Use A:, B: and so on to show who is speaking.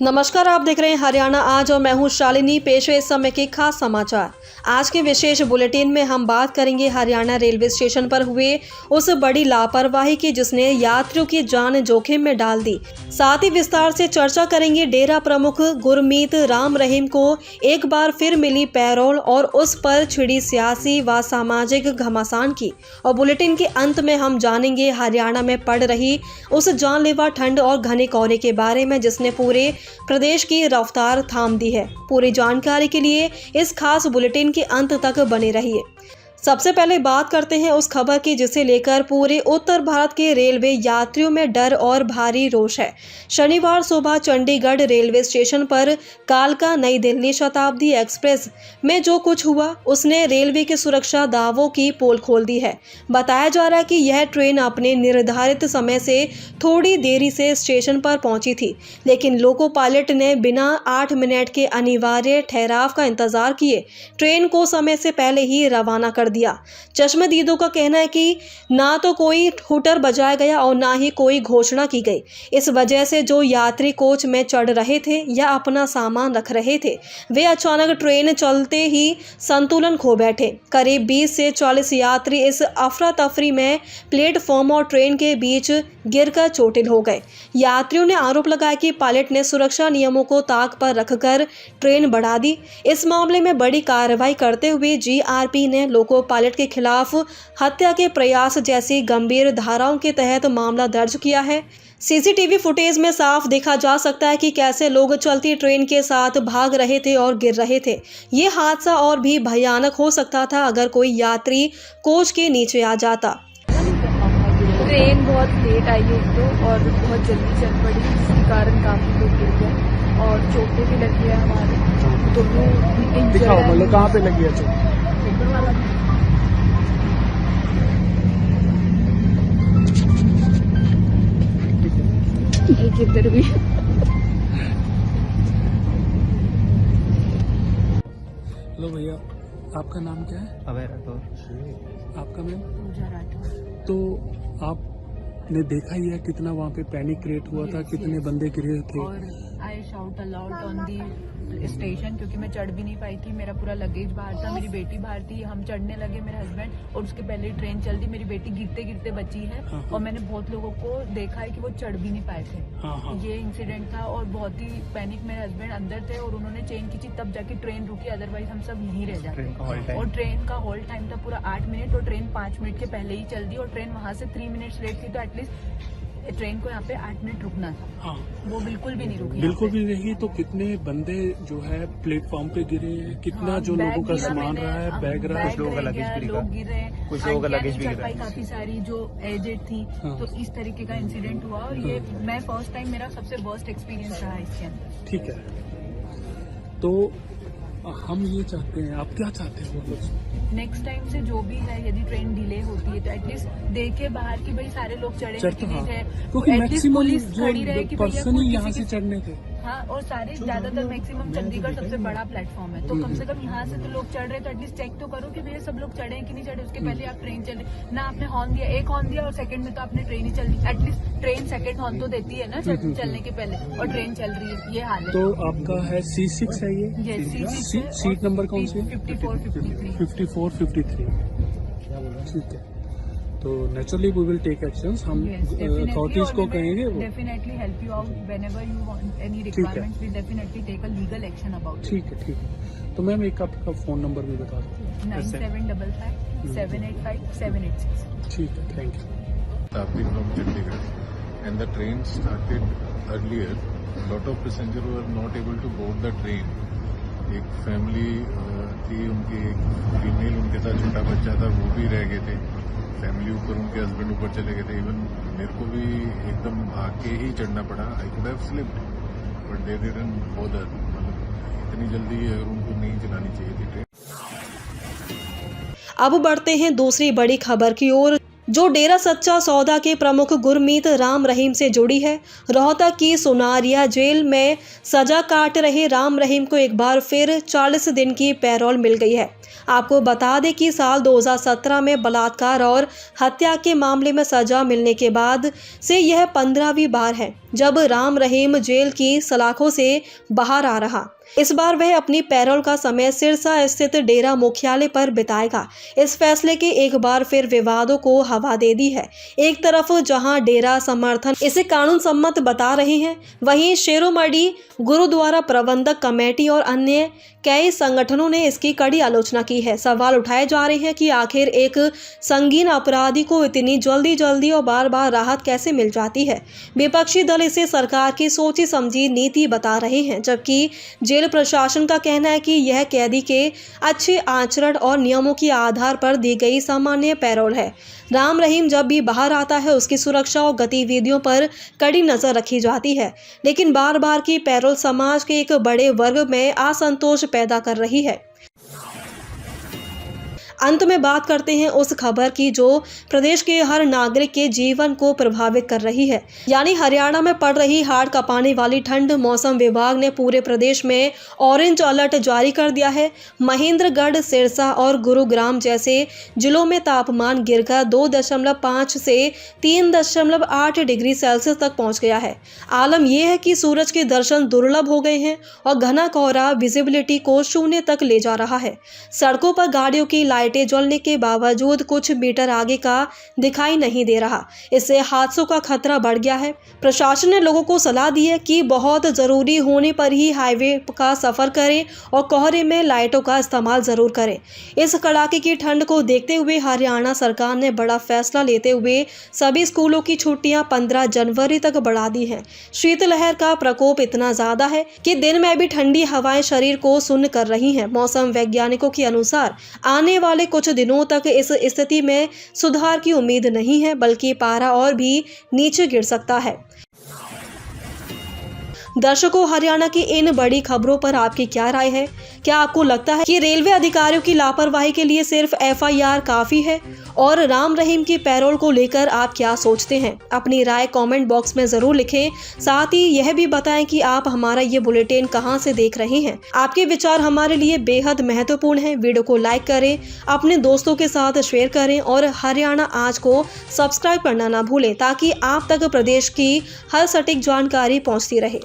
A: नमस्कार, आप देख रहे हैं हरियाणा आज और मैं हूं शालिनी। पेश है इस समय के खास समाचार। आज के विशेष बुलेटिन में हम बात करेंगे हरियाणा रेलवे स्टेशन पर हुए उस बड़ी लापरवाही की जिसने यात्रियों की जान जोखिम में डाल दी। साथ ही विस्तार से चर्चा करेंगे डेरा प्रमुख गुरमीत राम रहीम को एक बार फिर मिली पैरोल और उस पर छिड़ी सियासी व सामाजिक घमासान की। और बुलेटिन के अंत में हम जानेंगे हरियाणा में पड़ रही उस जानलेवा ठंड और घने कोहरे के बारे में जिसने पूरे प्रदेश की रफ्तार थाम दी है। पूरी जानकारी के लिए इस खास बुलेटिन के अंत तक बने रहिए। सबसे पहले बात करते हैं उस खबर की जिसे लेकर पूरे उत्तर भारत के रेलवे यात्रियों में डर और भारी रोष है। शनिवार सुबह चंडीगढ़ रेलवे स्टेशन पर कालका नई दिल्ली शताब्दी एक्सप्रेस में जो कुछ हुआ उसने रेलवे के सुरक्षा दावों की पोल खोल दी है। बताया जा रहा है कि यह ट्रेन अपने निर्धारित समय से थोड़ी देरी से स्टेशन पर पहुंची थी, लेकिन लोको पायलट ने बिना 8 मिनट के अनिवार्य ठहराव का इंतजार किए ट्रेन को समय से पहले ही रवाना कर दिया। चश्मदीदों का कहना है कि ना तो कोई हुटर बजाया गया और ना ही कोई घोषणा की गई। इस वजह से जो यात्री कोच में चढ़ रहे थे या अपना सामान रख रहे थे वे अचानक ट्रेन चलते ही संतुलन खो बैठे। करीब 20 से 40 यात्री इस अफरा तफरी में प्लेटफॉर्म और ट्रेन के बीच गिरकर चोटिल हो गए। यात्रियों ने आरोप लगाया कि पायलट ने सुरक्षा नियमों को ताक पर रखकर ट्रेन बढ़ा दी। इस मामले में बड़ी कार्रवाई करते हुए जीआरपी ने लोको पायलट के खिलाफ हत्या के प्रयास जैसी गंभीर धाराओं के तहत मामला दर्ज किया है। सीसीटीवी फुटेज में साफ देखा जा सकता है कि कैसे लोग चलती ट्रेन के साथ भाग रहे थे और गिर रहे थे। ये हादसा और भी भयानक हो सकता था अगर कोई यात्री कोच के नीचे आ जाता।
B: ट्रेन बहुत लेट आई एक तो और बहुत जल्दी चल पड़ी, जिसके कारण काफी लोग गिर गए और चोटें भी लगी है हमारे दोनों।
C: मतलब कहाँ पे लगी है चोट?
B: ऊपर वाला एक इधर भी।
C: हेलो भैया, आपका नाम क्या है?
D: अभय राठौर।
C: आपका मैम?
B: पूजा राठौर।
C: तो आपने देखा ही है कितना वहाँ पे पैनिक क्रिएट हुआ था, कितने बंदे गिरे थे।
B: और I shout allowed on the station क्योंकि मैं चढ़ भी नहीं पाई थी। मेरा पूरा लगेज बाहर था, मेरी बेटी बाहर थी। हम चढ़ने लगे मेरे हस्बैंड और उसके पहले ट्रेन चल दी। मेरी बेटी गिरते गिरते बची है। और मैंने बहुत लोगों को देखा है कि वो चढ़ भी नहीं पाए थे। ये इंसिडेंट था और बहुत ही पैनिक। मेरे हस्बैंड अंदर थे और उन्होंने चेन खींची तब जाके ट्रेन रुकी, अदरवाइज हम सब यहीं रह जाते। और ट्रेन का होल्ड टाइम था पूरा 8 मिनट और ट्रेन 5 मिनट के पहले ही चल दी और ट्रेन वहां से 3 मिनट लेट थी, तो एटलीस्ट ट्रेन को यहाँ पे 8 मिनट रुकना था। वो बिल्कुल भी नहीं रुकी।
C: बिल्कुल भी नहीं। तो कितने बंदे जो है प्लेटफॉर्म पे गिरे हैं, कितना जो लोगों का सामान रहा है, बैग रहा है,
D: कुछ लोगों का लगेज भी
B: लोग गिरे,
D: कुछ लोगों का लगेज भी गिरा,
B: काफी सारी जो एजेड थी। तो इस तरीके का इंसिडेंट हुआ और ये मैं फर्स्ट टाइम, मेरा सबसे वर्स्ट एक्सपीरियंस रहा इसके अंदर।
C: ठीक है, तो हम ये चाहते हैं, आप क्या चाहते हैं? मतलब
B: नेक्स्ट टाइम से जो भी है, यदि ट्रेन डिले होती है तो एटलीस्ट देखे बाहर कि भाई सारे लोग चढ़े
C: क्योंकि मैक्सिमम
B: पुलिस खड़ी रहे कि
C: पर्सन ही यहाँ से चढ़ने थे।
B: हाँ, और सारे ज्यादातर मैक्सिमम चंडीगढ़ सबसे बड़ा प्लेटफॉर्म है, तो कम से कम यहाँ से तो लोग चढ़ रहे, तो एटलीस्ट चेक तो करो कि भैया सब लोग चढ़े हैं कि नहीं चढ़े। उसके पहले आप ट्रेन चल रही ना, आपने हॉर्न दिया, एक हॉर्न दिया और सेकंड में तो आपने ट्रेन ही चल रही। एटलीस्ट ट्रेन सेकंड हॉर्न तो देती है ना चलने के पहले, और ट्रेन चल रही है। ये हाल है।
C: तो आपका है C6 है ये? सीट नंबर कौन सी? 54, 53। ठीक है, तो naturally we will take actions. हम अथॉरिटीज को कहेंगे,
B: definitely help you out whenever you want any requirements, we definitely take a legal action about.
C: ठीक है, ठीक है। तो मैम एक आपका फोन नंबर भी बता दो।
B: 9755 785 786।
C: ठीक है, thank you.
E: Shatabdi from Chandigarh, and the train started earlier. A lot of passengers were not able to board the train. एक फैमिली थी, उनकी एक फीमेल, उनके साथ छोटा बच्चा था, वो भी रह गए थे। फैमिली ऊपर, उनके हस्बैंड ऊपर चले गए थे। इवन मेरे को भी एकदम भाग के ही चढ़ना पड़ा। I could have slipped but they didn't bother. मतलब इतनी जल्दी अगर उनको नहीं चलानी चाहिए थी ट्रेन।
A: अब बढ़ते हैं दूसरी बड़ी खबर की ओर। जो डेरा सच्चा सौदा के प्रमुख गुरमीत राम रहीम से जुड़ी है। रोहतक की सुनारिया जेल में सजा काट रहे राम रहीम को एक बार फिर 40 दिन की पैरोल मिल गई है। आपको बता दें कि साल 2017 में बलात्कार और हत्या के मामले में सजा मिलने के बाद से यह 15वीं बार है जब राम रहीम जेल की सलाखों से बाहर आ रहा। इस बार वह अपनी पैरोल का समय सिरसा स्थित डेरा मुख्यालय पर बिताएगा। इस फैसले के एक बार फिर विवादों को हवा दे दी है। एक तरफ जहां डेरा समर्थन इसे कानून सम्मत बता रहे हैं, वहीं शेरोमणि गुरुद्वारा प्रबंधक कमेटी और अन्य कई संगठनों ने इसकी कड़ी आलोचना की है। सवाल उठाए जा रहे हैं कि आखिर एक संगीन अपराधी को इतनी जल्दी और बार बार राहत कैसे मिल जाती है। विपक्षी दल इसे सरकार की सोची समझी नीति बता रहे हैं, जबकि जेल प्रशासन का कहना है कि यह कैदी के अच्छे आचरण और नियमों के आधार पर दी गई सामान्य पैरोल है। राम रहीम जब भी बाहर आता है उसकी सुरक्षा और गतिविधियों पर कड़ी नजर रखी जाती है, लेकिन बार बार की पैरोल समाज के एक बड़े वर्ग में असंतोष पैदा कर रही है। अंत में बात करते हैं उस खबर की जो प्रदेश के हर नागरिक के जीवन को प्रभावित कर रही है, यानी हरियाणा में पड़ रही हाड़ कांपने वाली ठंड। मौसम विभाग ने पूरे प्रदेश में ऑरेंज अलर्ट जारी कर दिया है। महेंद्रगढ़, सिरसा और गुरुग्राम जैसे जिलों में तापमान गिरकर 2.5 से 3.8 डिग्री सेल्सियस तक पहुंच गया है। आलम यह है कि सूरज के दर्शन दुर्लभ हो गए हैं और घना कोहरा विजिबिलिटी को शून्य तक ले जा रहा है। सड़कों पर गाड़ियों की लाइटें जलने के बावजूद कुछ मीटर आगे का दिखाई नहीं दे रहा। इससे हादसों का खतरा बढ़ गया है। प्रशासन ने लोगों को सलाह दी है कि बहुत जरूरी होने पर ही हाईवे का सफर करें और कोहरे में लाइटों का इस्तेमाल जरूर करें। इस कड़ाके की ठंड को देखते हुए हरियाणा सरकार ने बड़ा फैसला लेते हुए सभी स्कूलों की छुट्टियां 15 जनवरी तक बढ़ा दी हैं। शीतलहर का प्रकोप इतना ज्यादा है कि दिन में भी ठंडी हवाएं शरीर को सुन्न कर रही हैं। मौसम वैज्ञानिकों के अनुसार आने वाले कुछ दिनों तक इस स्थिति में सुधार की उम्मीद नहीं है, बल्कि पारा और भी नीचे गिर सकता है। दर्शकों, हरियाणा की इन बड़ी खबरों पर आपकी क्या राय है? क्या आपको लगता है कि रेलवे अधिकारियों की लापरवाही के लिए सिर्फ FIR काफी है? और राम रहीम की पैरोल को लेकर आप क्या सोचते हैं? अपनी राय कमेंट बॉक्स में जरूर लिखें। साथ ही यह भी बताएं कि आप हमारा ये बुलेटिन कहां से देख रहे हैं। आपके विचार हमारे लिए बेहद महत्वपूर्ण हैं। वीडियो को लाइक करें, अपने दोस्तों के साथ शेयर करें और हरियाणा आज को सब्सक्राइब करना ना भूलें, ताकि आप तक प्रदेश की हर सटीक जानकारी पहुंचती रहे।